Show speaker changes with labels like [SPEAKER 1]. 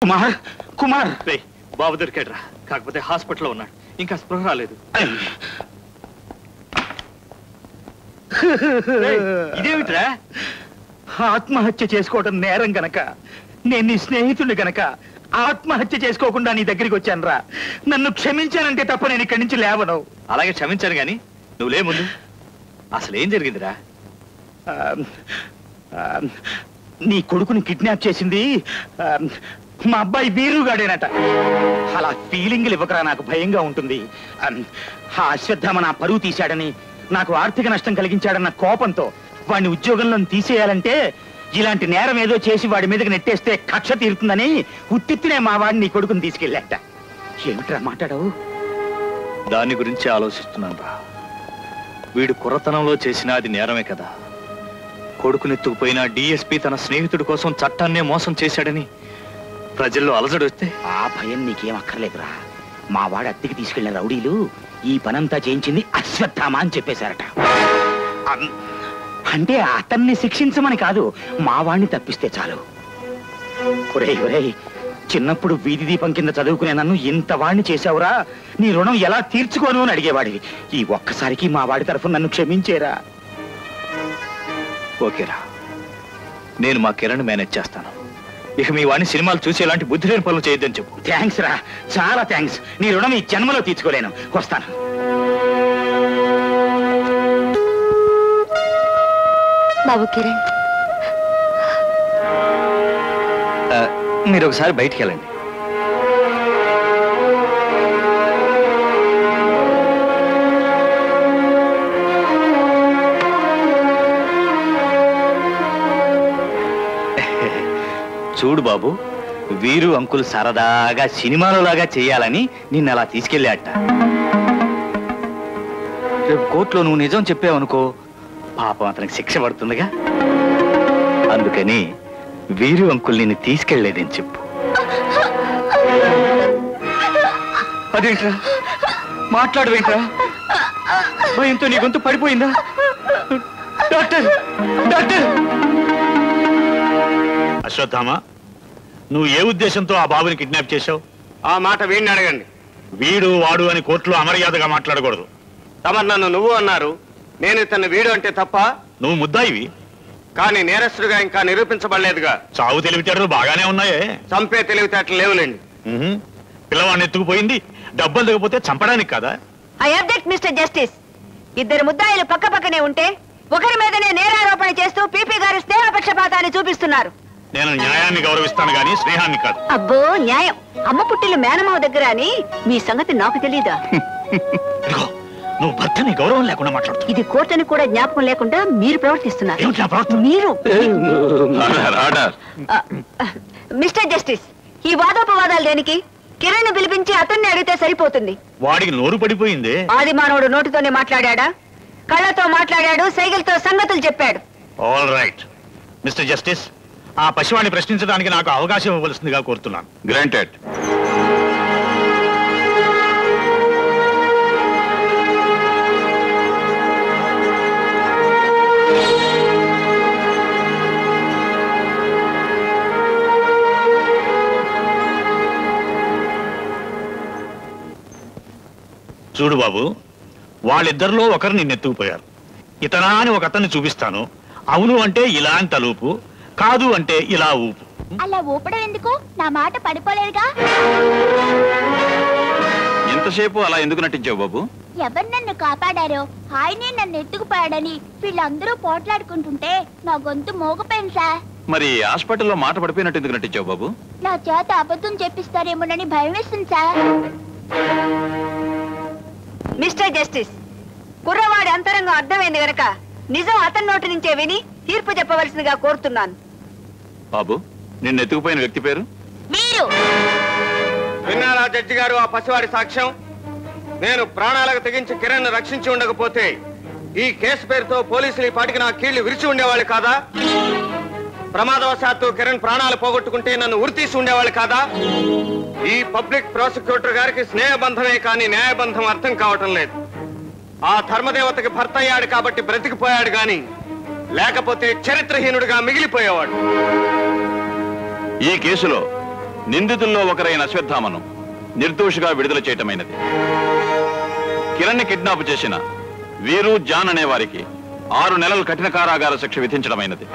[SPEAKER 1] కుమార్ కుమార్
[SPEAKER 2] బాబు దొరికాడురా, కాకపోతే హాస్పిటల్లో ఉన్నాడు, ఇంకా స్పృహ రాలేదు. ఇదేమిట్రా?
[SPEAKER 1] ఆత్మహత్య చేసుకోవడం నేరం గనక, నేను నీ స్నేహితుడిని గనక ఆత్మహత్య చేసుకోకుండా నీ దగ్గరికి వచ్చాను రా. నన్ను క్షమించానంటే తప్ప నేను ఇక్కడి నుంచి లేవను.
[SPEAKER 2] అలాగే క్షమించాను గాని నువ్వు లే ముందు. అసలు ఏం జరిగిందిరా?
[SPEAKER 1] నీ కొడుకుని కిడ్నాప్ చేసింది మా అబ్బాయి వీరుగాడేనట. అలా ఫీలింగ్లు ఇవ్వకరా, నాకు భయంగా ఉంటుంది. ఆ అశ్వత్థామ నా పరువు తీశాడని, నాకు ఆర్థిక నష్టం కలిగించాడన్న కోపంతో వాడిని ఉద్యోగంలో తీసేయాలంటే ఇలాంటి నేరం ఏదో చేసి వాడి మీదకి నెట్టేస్తే కక్ష తీరుతుందని ఉత్తినే మా వాడిని నీ కొడుకుని తీసుకెళ్ళాట. ఏమిట్రా మాట్లాడవు?
[SPEAKER 2] దాని గురించి ఆలోచిస్తున్నాను రా. వీడు కుర్రతనంలో చేసిన అది నేరమే కదా. కొడుకునెత్తుకుపోయిన డిఎస్పీ తన స్నేహితుడి కోసం చట్టాన్నే మోసం చేశాడని ప్రజల్లో అలజడి వస్తే
[SPEAKER 1] ఆ భయం నీకేం అక్కర్లేదురా. మా వాడు అద్దెకి తీసుకెళ్లిన రౌడీలు ఈ పనంతా చేయించింది అశ్వత్థామ అని చెప్పేశారట. అంటే అతన్ని శిక్షించమని కాదు, మా వాడిని తప్పిస్తే చాలు. ఒరేయ్ ఒరేయ్, చిన్నప్పుడు వీధి దీపం కింద చదువుకునే నన్ను ఇంత వాడిని చేశావురా, నీ రుణం ఎలా తీర్చుకోను అని అడిగేవాడివి. ఈ ఒక్కసారికి మా వాడి తరఫున నన్ను క్షమించేరా.
[SPEAKER 2] ఓకేరా, నేను మా కిరణ్ మేనేజ్ చేస్తాను. ఇక మీ వాడిని సినిమాలు చూసి ఎలాంటి బుద్ధి లేని పనులు చేయొద్దని చెప్పు.
[SPEAKER 1] థ్యాంక్స్ రా, చాలా థ్యాంక్స్. నీ రుణం ఈ జన్మలో తీర్చుకోలేను. వస్తాను.
[SPEAKER 3] బాబు కిరణ్,
[SPEAKER 2] మీరు ఒకసారి బయటికి వెళ్ళండి. చూడు బాబు, వీరు అంకుల్ సరదాగా సినిమాలో లాగా చేయాలని నిన్ను అలా తీసుకెళ్ళాట. రేపు కోర్టులో నువ్వు నిజం చెప్పావనుకో, పాపం అతనికి శిక్ష పడుతుందిగా. అందుకని వీరు అంకుల్ నిన్ను తీసుకెళ్లేదని చెప్పు. అదేంట్రా మాట్లాడవేంట్రా? భయంతో నీ గొంతు పడిపోయిందా? Doctor doctor!
[SPEAKER 4] అశ్వత్థామ, నువ్వు ఏ ఉద్దేశంతో ఆ బాబుని కిడ్నాప్ చేశావు?
[SPEAKER 5] ఆ మాట వీడిని అడగండి.
[SPEAKER 4] వీడు వాడు అని కోర్టులో అమర్యాదగా మాట్లాడకూడదు.
[SPEAKER 5] తమరు నన్ను నువ్వు అన్నారు, నేను ఇతన్ని వీడు అంటే తప్ప?
[SPEAKER 4] నువ్వు ముద్దాయివి,
[SPEAKER 5] కానీ నేరస్తుడిగా ఇంకా నిరూపించబడలేదుగా.
[SPEAKER 4] చావు తెలివితేటలు బాగానే ఉన్నాయే.
[SPEAKER 5] చంపే తెలివితేటలు లేవులేండి.
[SPEAKER 4] పిల్లవాడిని ఎత్తుకుపోయింది డబ్బులు దిగపోతే చంపడానికి కదా.
[SPEAKER 3] I object mister justice. ఇద్దరు ముద్దాయిలు పక్క పక్కనే ఉంటే ఒకరి మీదనే నేరారోపణ చేస్తూ పీపీ గారు స్నేహపక్షపాతాన్ని చూపిస్తున్నారు.
[SPEAKER 4] నేను న్యాయాన్ని గౌరవిస్తాను గాని స్నేహాన్ని కాదు.
[SPEAKER 3] అబ్బో న్యాయం! అమ్మ పుట్టిల్లు మేనమావ దగ్గర అని మీ సంగతి నాకు తెలీదా?
[SPEAKER 4] నువ్వు భర్తని గౌరవం లేకుండా మాట్లాడుతున్నావు.
[SPEAKER 3] ఇది కోర్టుని కూడా జ్ఞాపకం లేకుండా మీరు ప్రవర్తిస్తున్నారు. మీరు మిస్టర్ జస్టిస్, ఈ వాదోపవాదాలు దేనికి? కిరణ్ పిలిపించి అతన్ని అడిగితే సరిపోతుంది.
[SPEAKER 4] వాడికి నోరు పడిపోయింది.
[SPEAKER 3] ఆది మానవుడు నోటితోనే మాట్లాడా? కళ్ళతో మాట్లాడాడు, సైకిల్తో సంగతులు చెప్పాడు.
[SPEAKER 4] ఆల్ రైట్ మిస్టర్ జస్టిస్, ఆ పసివాణ్ణి ప్రశ్నించడానికి నాకు అవకాశం ఇవ్వవలసిందిగా కోరుతున్నాను.
[SPEAKER 6] గ్రాంటెడ్.
[SPEAKER 4] చూడు బాబు, వాళ్ళిద్దరిలో ఒకరు నిన్నెత్తుకుపోయారు. ఇతనా అని ఒక అతన్ని చూపిస్తాను. అవును అంటే ఇలా అని తలూపు, కాదు అంటే ఇలా ఊపు.
[SPEAKER 7] అలా ఊపడం ఎందుకు? నా మాట పడిపోలేదుగా.
[SPEAKER 6] ఎంతసేపు అలా ఎందుకు నటించావు బాబు?
[SPEAKER 7] ఎవరు నన్ను కాపాడారో ఆయనే నన్ను ఎత్తుకుపోయాడని వీళ్ళందరూ పోట్లాడుకుంటుంటే నా గొంతు మోగపోయింది సార్.
[SPEAKER 6] మరి హాస్పిటల్లో మాట పడిపోయినట్టు ఎందుకు నటించావు బాబు?
[SPEAKER 7] నా చేత అబద్ధం చెప్పిస్తారేమోనని భయం వేస్తుంది సార్.
[SPEAKER 3] మిస్టర్ జస్టిస్, కుర్రవాడి అంతరంగం అర్థమైంది గనక నిజం అతని నోటి నుంచే విని తీర్పు చెప్పవలసిందిగా కోరుతున్నాను.
[SPEAKER 6] బాబు, నిన్ను ఎత్తుకుపోయిన వ్యక్తి పేరు?
[SPEAKER 7] మీరు
[SPEAKER 5] విన్నారా జడ్జి గారు ఆ పసివాడి సాక్ష్యం? నేను ప్రాణాలకు తెగించి కిరణ్ రక్షించి ఉండకపోతే ఈ కేసు పేరుతో పోలీసులు ఈ పాటికి నా కీళ్లు విరిచి ఉండేవాళ్ళు కాదా? ప్రమాదవశాత్తు కిరణ్ ప్రాణాలు పోగొట్టుకుంటే నన్ను ఉరితీసి ఉండేవాళ్ళు కాదా? ఈ పబ్లిక్ ప్రాసిక్యూటర్ గారికి స్నేహబంధమే కానీ న్యాయబంధం అర్థం కావటం లేదు. ఆ ధర్మదేవతకి భర్త అయ్యాడు కాబట్టి బ్రతికిపోయాడు గాని లేకపోతే చరిత్రహీనుడిగా మిగిలిపోయేవాడు.
[SPEAKER 6] ఈ కేసులో నిందితుల్లో ఒకరైన అశ్వత్థామను నిర్దోషిగా విడుదల చేయటమైనది. కిరణ్ ని కిడ్నాప్ చేసిన వీరు, జాన్ అనే వారికి 6 నెలల కఠిన కారాగార శిక్ష విధించడమైనది.